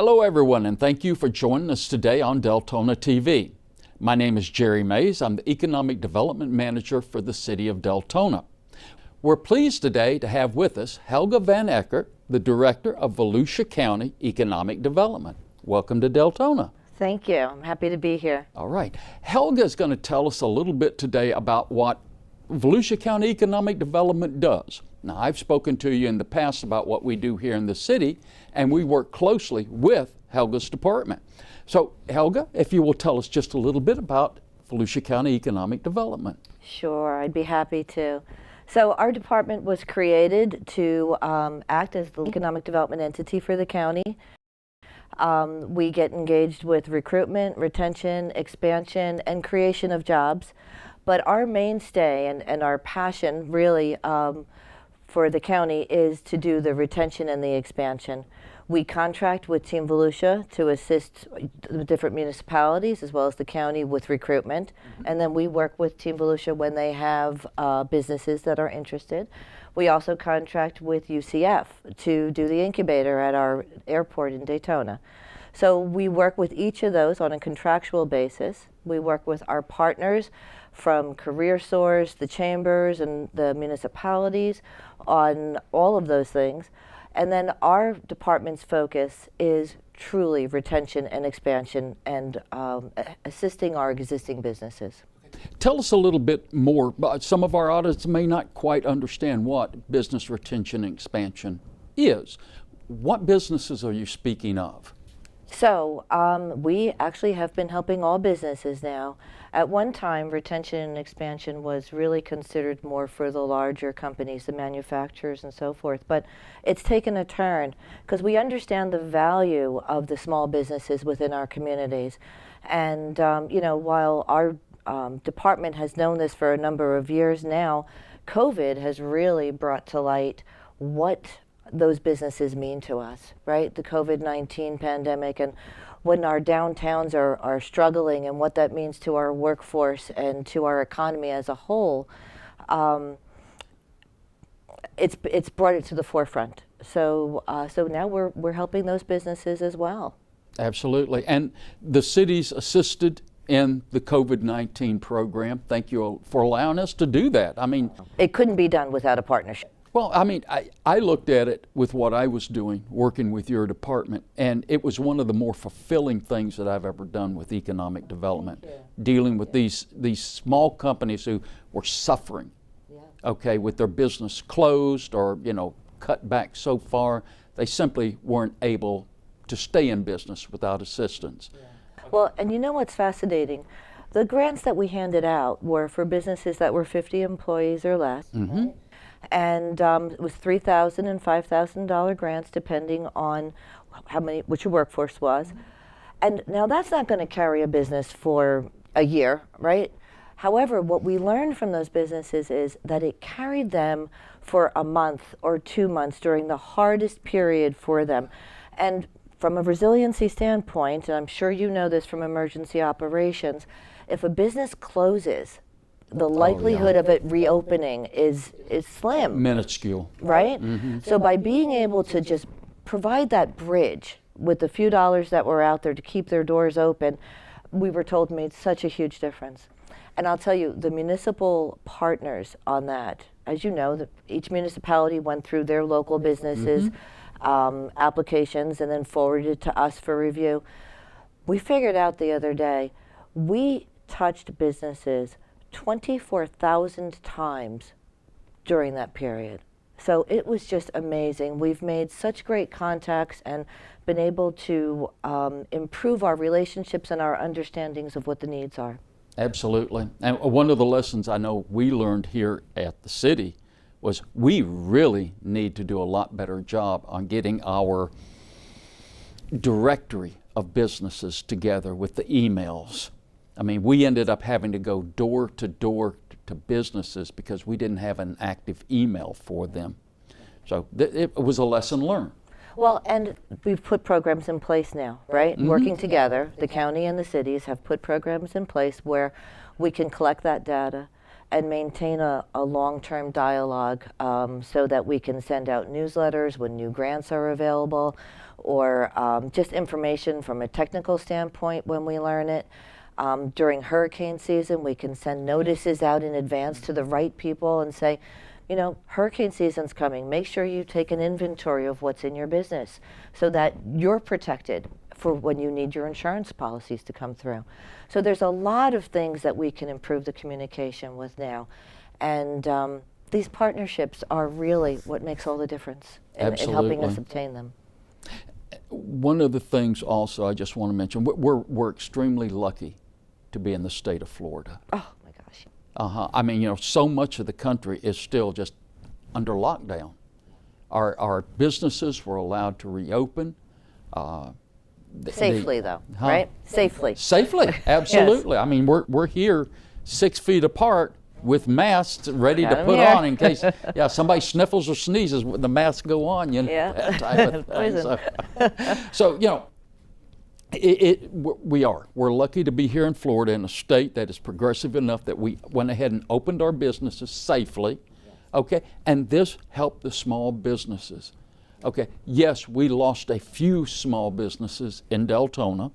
Hello everyone, and thank you for joining us today on Deltona TV. My name is Jerry Mays. I'm the Economic Development Manager for the City of Deltona. We're pleased today to have with us Helga Van Eckert, the Director of Volusia County Economic Development. Welcome to Deltona. Thank you. I'm happy to be here. All right. Helga is going to tell us a little bit today about what Volusia County Economic Development does. Now, I've spoken to you in the past about what we do here in the city, and we work closely with Helga's department. So, Helga, if you will tell us just a little bit about Volusia County Economic Development. Sure, I'd be happy to. So our department was created to act as the economic development entity for the county. We get engaged with recruitment, retention, expansion, and creation of jobs. But our mainstay and our passion really for the county is to do the retention and the expansion. We contract with Team Volusia to assist the different municipalities as well as the county with recruitment. And then we work with Team Volusia when they have businesses that are interested. We also contract with UCF to do the incubator at our airport in Daytona. So we work with each of those on a contractual basis. We work with our partners from CareerSource, the chambers, and the municipalities on all of those things. And then our department's focus is truly retention and expansion and assisting our existing businesses. Tell us a little bit more. Some of our audience may not quite understand what business retention and expansion is. What businesses are you speaking of? So we actually have been helping all businesses now. At one time, retention and expansion was really considered more for the larger companies, the manufacturers and so forth. But it's taken a turn because we understand the value of the small businesses within our communities. And you know, while our department has known this for a number of years now, COVID has really brought to light what those businesses mean to us, right? The COVID-19 pandemic and when our downtowns are struggling and what that means to our workforce and to our economy as a whole, it's brought it to the forefront. So so now we're helping those businesses as well. Absolutely, and the city's assisted in the COVID-19 program. Thank you for allowing us to do that. I mean, it couldn't be done without a partnership. Well, I mean, I looked at it with what I was doing, working with your department, and it was one of the more fulfilling things that I've ever done with economic development, dealing with these small companies who were suffering, okay, with their business closed or, you know, cut back so far, they simply weren't able to stay in business without assistance. Well, and you know what's fascinating? The grants that we handed out were for businesses that were 50 employees or less. Right? And it was $3,000 and $5,000 grants depending on what your workforce was. And now that's not going to carry a business for a year, right? However, what we learned from those businesses is that it carried them for a month or 2 months during the hardest period for them. And from a resiliency standpoint, and I'm sure you know this from emergency operations, if a business closes, the likelihood of it reopening is slim. Minuscule. Right? So by being able to just provide that bridge with the few dollars that were out there to keep their doors open, we were told made such a huge difference. And I'll tell you, the municipal partners on that, as you know, each municipality went through their local businesses, applications, and then forwarded to us for review. We figured out the other day, we touched businesses 24,000 times during that period. So it was just amazing. We've made such great contacts and been able to improve our relationships and our understandings of what the needs are. Absolutely. And one of the lessons I know we learned here at the city was we really need to do a lot better job on getting our directory of businesses together with the emails. I mean, we ended up having to go door to door to businesses because we didn't have an active email for them. So it was a lesson learned. Well, and we've put programs in place now, right? Working together, the county and the cities have put programs in place where we can collect that data and maintain a long-term dialogue so that we can send out newsletters when new grants are available, or just information from a technical standpoint when we learn it. During hurricane season, we can send notices out in advance to the right people and say, you know, hurricane season's coming. Make sure you take an inventory of what's in your business so that you're protected for when you need your insurance policies to come through. So there's a lot of things that we can improve the communication with now. And these partnerships are really what makes all the difference in helping us obtain them. One of the things also I just want to mention, we're extremely lucky to be in the state of Florida. Oh my gosh. I mean, you know, so much of the country is still just under lockdown. Our businesses were allowed to reopen. Safely though, right? Safely. Safely, absolutely. Yes. I mean, we're here 6 feet apart with masks ready to put on in case somebody sniffles or sneezes, the masks go on, you know, that type of thing. So, you know, we're lucky to be here in Florida, in a state that is progressive enough that we went ahead and opened our businesses safely, okay? And this helped the small businesses. Okay, yes, we lost a few small businesses in Deltona,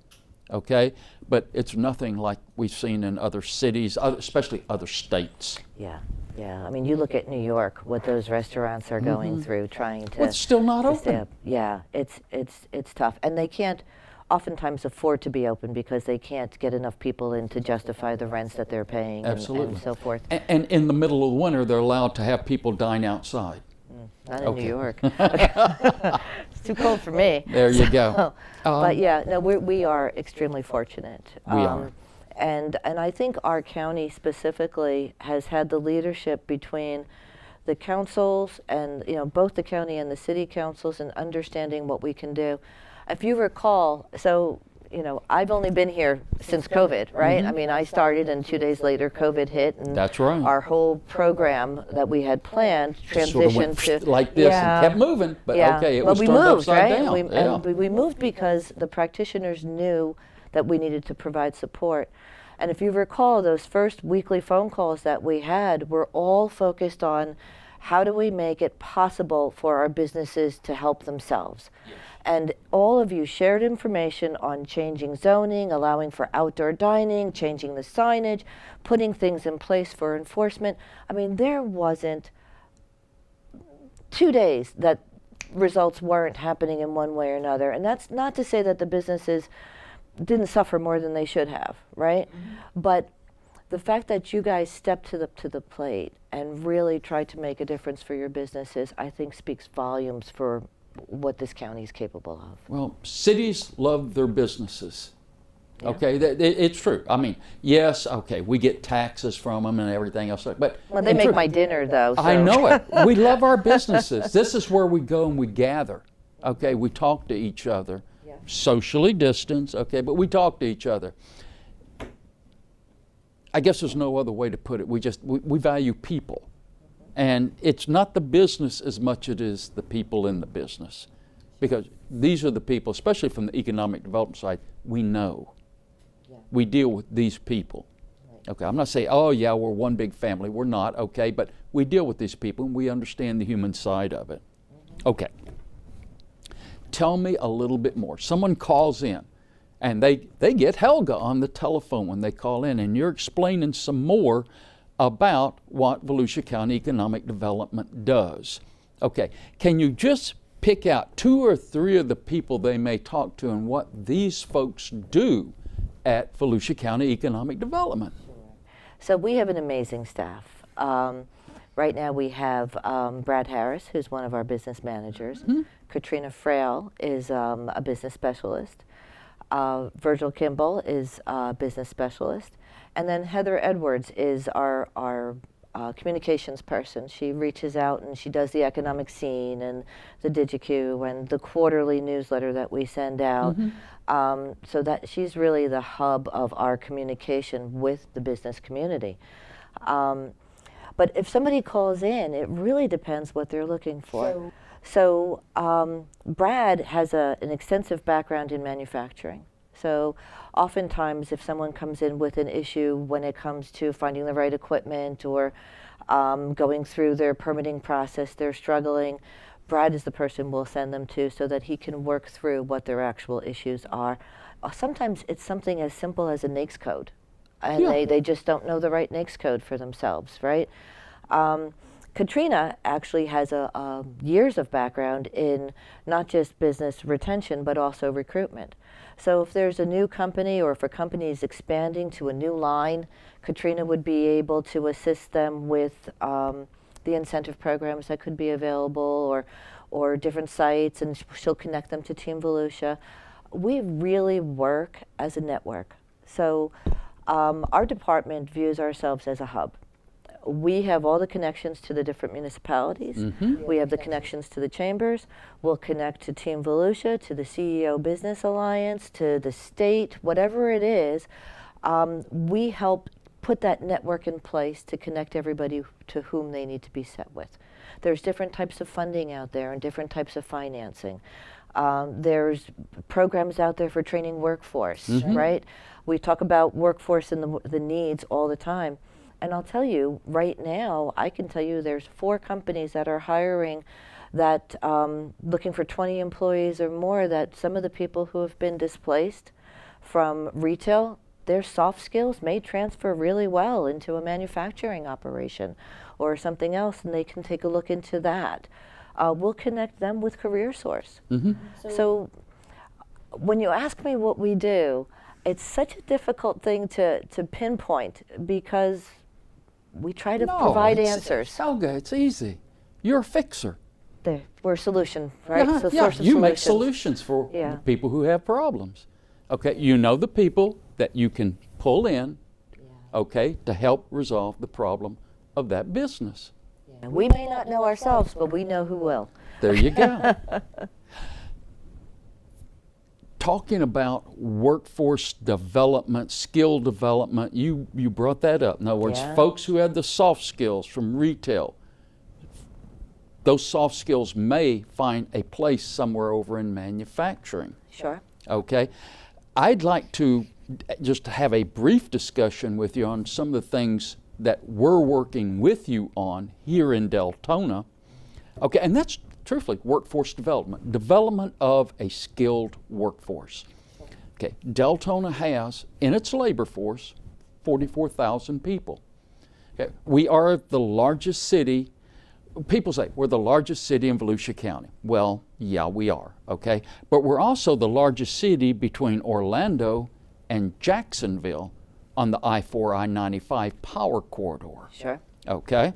okay, but it's nothing like we've seen in other cities, especially other states. Yeah. I mean, you look at New York, what those restaurants are going through, trying to. Well, it's still not open. Yeah, it's tough, and they can't oftentimes afford to be open because they can't get enough people in to justify the rents that they're paying. Absolutely. And so forth. And in the middle of the winter, they're allowed to have people dine outside. Not in New York. It's too cold for me. There you go. But yeah, no, we are extremely fortunate. We are. And I think our county specifically has had the leadership between the councils and, you know, both the county and the city councils in understanding what we can do. If you recall, so, you know, I've only been here since COVID, right? I mean, I started and 2 days later COVID hit, and that's right. Our whole program that we had planned transitioned sort of to like this and kept moving, but okay, it was turned upside down. And we moved because the practitioners knew that we needed to provide support. And if you recall, those first weekly phone calls that we had were all focused on how do we make it possible for our businesses to help themselves. Yes. And all of you shared information on changing zoning, allowing for outdoor dining, changing the signage, putting things in place for enforcement. I mean, there wasn't 2 days that results weren't happening in one way or another. And that's not to say that the businesses didn't suffer more than they should have, right? Mm-hmm. But the fact that you guys stepped to the plate and really tried to make a difference for your businesses, I think speaks volumes for what this county is capable of. Well, cities love their businesses. Yeah. Okay, it's true. I mean, yes, okay, we get taxes from them and everything else, but well, they make my dinner though. So. I know it. We love our businesses. This is where we go and we gather. Okay, we talk to each other, socially distanced. Okay, but we talk to each other. I guess there's no other way to put it. We value people. And it's not the business as much as it is the people in the business. Because these are the people, especially from the economic development side, we know. Yeah. We deal with these people. Right. Okay, I'm not saying, oh yeah, we're one big family. We're not, okay, but we deal with these people and we understand the human side of it. Mm-hmm. Okay. Tell me a little bit more. Someone calls in and they get Helga on the telephone when they call in, and you're explaining some more about what Volusia County Economic Development does. Okay, can you just pick out 2 or 3 of the people they may talk to and what these folks do at Volusia County Economic Development? Sure. So we have an amazing staff. Right now we have Brad Harris, who's one of our business managers. Mm-hmm. Katrina Frail is a business specialist. Virgil Kimball is a business specialist. And then Heather Edwards is our communications person. She reaches out and she does the economic scene and the DigiQ and the quarterly newsletter that we send out. Mm-hmm. So that she's really the hub of our communication with the business community. But if somebody calls in, it really depends what they're looking for. So Brad has an extensive background in manufacturing. So oftentimes if someone comes in with an issue when it comes to finding the right equipment or going through their permitting process, they're struggling, Brad is the person we'll send them to so that he can work through what their actual issues are. Sometimes it's something as simple as a NAICS code, and Yeah. they just don't know the right NAICS code for themselves, right? Katrina actually has years of background in not just business retention, but also recruitment. So if there's a new company or if a company is expanding to a new line, Katrina would be able to assist them with the incentive programs that could be available or different sites, and she'll connect them to Team Volusia. We really work as a network. So our department views ourselves as a hub. We have all the connections to the different municipalities. Mm-hmm. We have the connections to the chambers. We'll connect to Team Volusia, to the CEO Business Alliance, to the state, whatever it is. We help put that network in place to connect everybody to whom they need to be set with. There's different types of funding out there and different types of financing. There's programs out there for training workforce, right? We talk about workforce and the needs all the time. And I'll tell you, right now, I can tell you there's 4 companies that are hiring that looking for 20 employees or more, that some of the people who have been displaced from retail, their soft skills may transfer really well into a manufacturing operation or something else, and they can take a look into that. We'll connect them with CareerSource. So when you ask me what we do, it's such a difficult thing to pinpoint because we try to provide answers. Helga, it's easy. You're a fixer. We're a solution, right? Yeah, So yeah. source of You make solutions. solutions for Yeah. people who have problems. Okay, you know the people that you can pull in, okay, to help resolve the problem of that business. And we may not know ourselves, but we know who will. There you go. Talking about workforce development, skill development, you brought that up. In other words, Yeah. folks who have the soft skills from retail, those soft skills may find a place somewhere over in manufacturing. Sure. Okay, I'd like to just have a brief discussion with you on some of the things that we're working with you on here in Deltona. Okay, and that's truthfully workforce development, development of a skilled workforce. Okay, Deltona has in its labor force 44,000 people. Okay, we are the largest city. People say we're the largest city in Volusia County. Well, yeah, we are, okay? But we're also the largest city between Orlando and Jacksonville on the I-4, I-95 power corridor. Sure. Okay?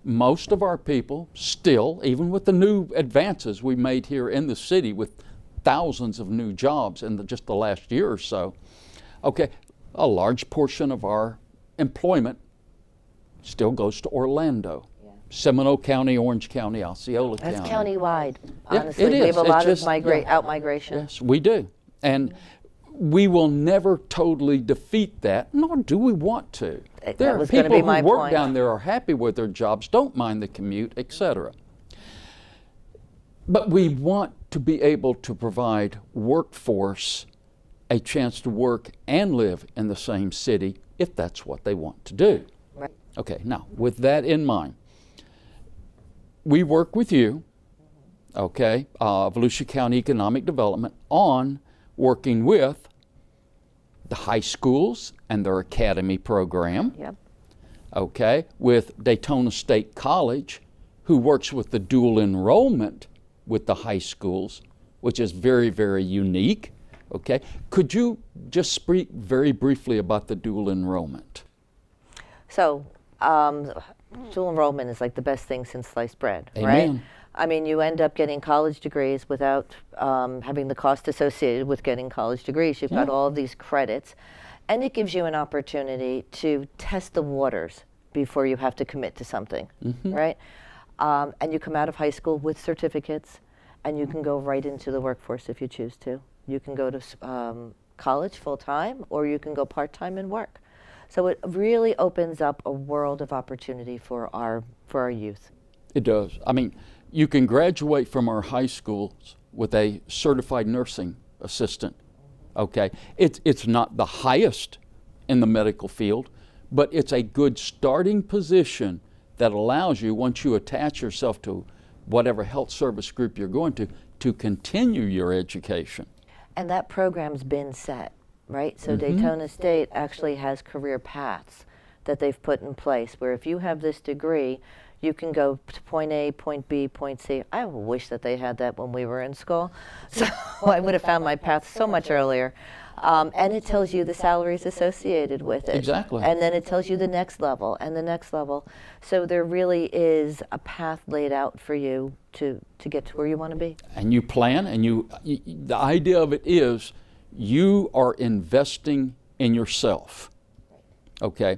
Most of our people still, even with the new advances we made here in the city with thousands of new jobs in just the last year or so, okay, a large portion of our employment still goes to Orlando. Seminole County, Orange County, Osceola County. That's county-wide, Yeah, honestly. it We have is. a It's lot just- of out-migration. Yes, we do. And we will never totally defeat that, nor do we want to. That There are was gonna people be who my work point. down there are happy with their jobs, don't mind the commute, etc. But we want to be able to provide workforce a chance to work and live in the same city if that's what they want to do. Right. Okay, now with that in mind, we work with you, okay, Volusia County Economic Development, on working with the high schools and their academy program, Yep. okay, with Daytona State College, who works with the dual enrollment with the high schools, which is very, very unique, okay. Could you just speak very briefly about the dual enrollment? So, dual enrollment is like the best thing since sliced bread, right? Amen. I mean, you end up getting college degrees without having the cost associated with getting college degrees. You've got all of these credits, and it gives you an opportunity to test the waters before you have to commit to something, right? And you come out of high school with certificates, and you can go right into the workforce if you choose to. You can go to college full-time, or you can go part-time and work. So it really opens up a world of opportunity for our youth. It does. I mean, you can graduate from our high schools with a certified nursing assistant Okay, it's not the highest in the medical field, but it's a good starting position that allows you, once you attach yourself to whatever health service group you're going to continue your education. And that program's been set, right? So Daytona State actually has career paths that they've put in place where if you have this degree, you can go to point A, point B, point C. I wish that they had that when we were in school. So I would have found my path so much earlier. And it tells you the salaries associated with it. Exactly. And then it tells you the next level and the next level. So there really is a path laid out for you to get to where you want to be. And you plan, and the idea of it is you are investing in yourself. Okay?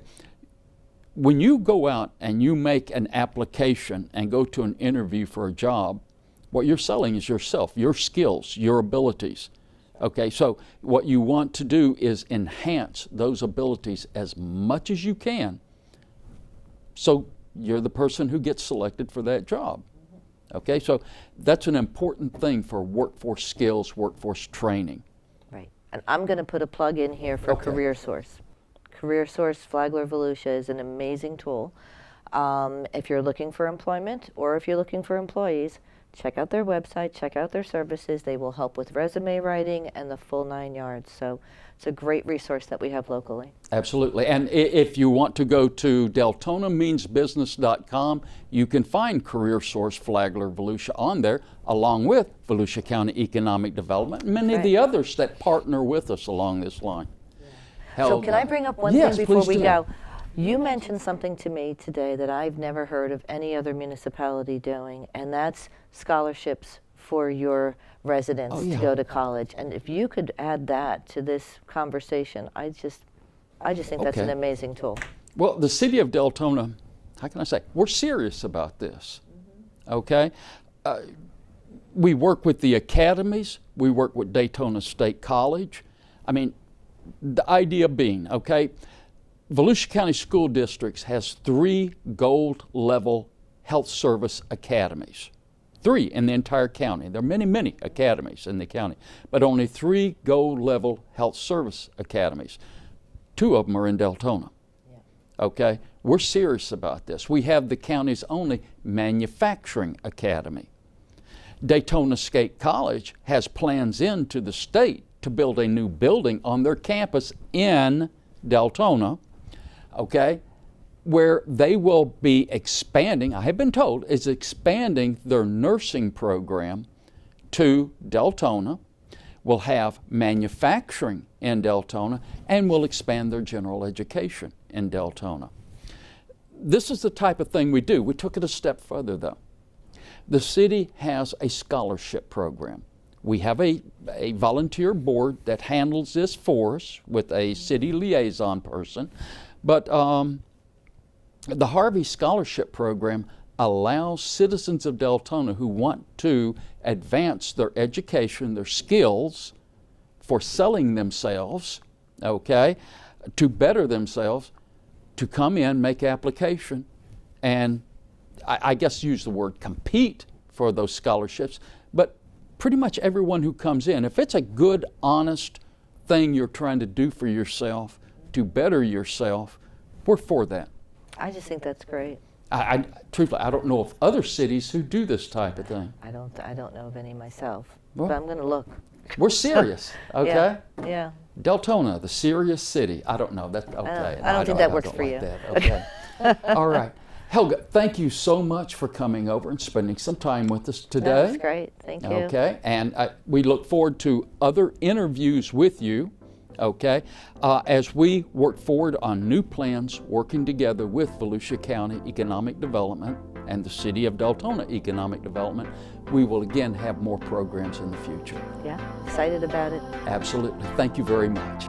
When you go out and you make an application and go to an interview for a job, what you're selling is yourself, your skills, your abilities. Okay, so what you want to do is enhance those abilities as much as you can, so you're the person who gets selected for that job. Okay, so that's an important thing for workforce skills, workforce training. Right, and I'm going to put a plug in here for Career Source. Career Source Flagler Volusia is an amazing tool. If you're looking for employment or if you're looking for employees, check out their website, check out their services. They will help with resume writing and the full 9 yards. So it's a great resource that we have locally. Absolutely. And if you want to go to DeltonaMeansBusiness.com, you can find Career Source Flagler Volusia on there, along with Volusia County Economic Development and many of the others that partner with us along this line. So can I bring up one thing before we go? You mentioned something to me today that I've never heard of any other municipality doing, and that's scholarships for your residents to go to college. And if you could add that to this conversation, I just think that's an amazing tool. Well, the city of Deltona, how can I say, we're serious about this. Okay? We work with the academies, we work with Daytona State College. I mean, the idea being, okay, Volusia County School Districts has 3 gold level health service academies. 3 in the entire county. There are many, many academies in the county, but only 3 gold level health service academies. 2 of them are in Deltona. Okay, we're serious about this. We have the county's only manufacturing academy. Daytona State College has plans into the state to build a new building on their campus in Deltona, okay, where they will be expanding, I have been told, is expanding their nursing program to Deltona, will have manufacturing in Deltona, and will expand their general education in Deltona. This is the type of thing we do. We took it a step further though. The city has a scholarship program. We have a volunteer board that handles this for us with a city liaison person, but the Harvey Scholarship Program allows citizens of Deltona who want to advance their education, their skills for selling themselves, okay, to better themselves, to come in, make application, and I guess use the word compete for those scholarships, but pretty much everyone who comes in, if it's a good, honest thing you're trying to do for yourself, to better yourself, we're for that. I just think that's great. Truthfully, I don't know of other cities who do this type of thing. I don't know of any myself, well, but I'm going to look. We're serious, okay? Yeah. Deltona, the serious city. I don't know. That's okay. I don't think that works for you. Okay. All right. Helga, thank you so much for coming over and spending some time with us today. That's great. Thank you. Okay. And we look forward to other interviews with you, okay, as we work forward on new plans working together with Volusia County Economic Development and the City of Deltona Economic Development. We will again have more programs in the future. Yeah, excited about it. Absolutely. Thank you very much.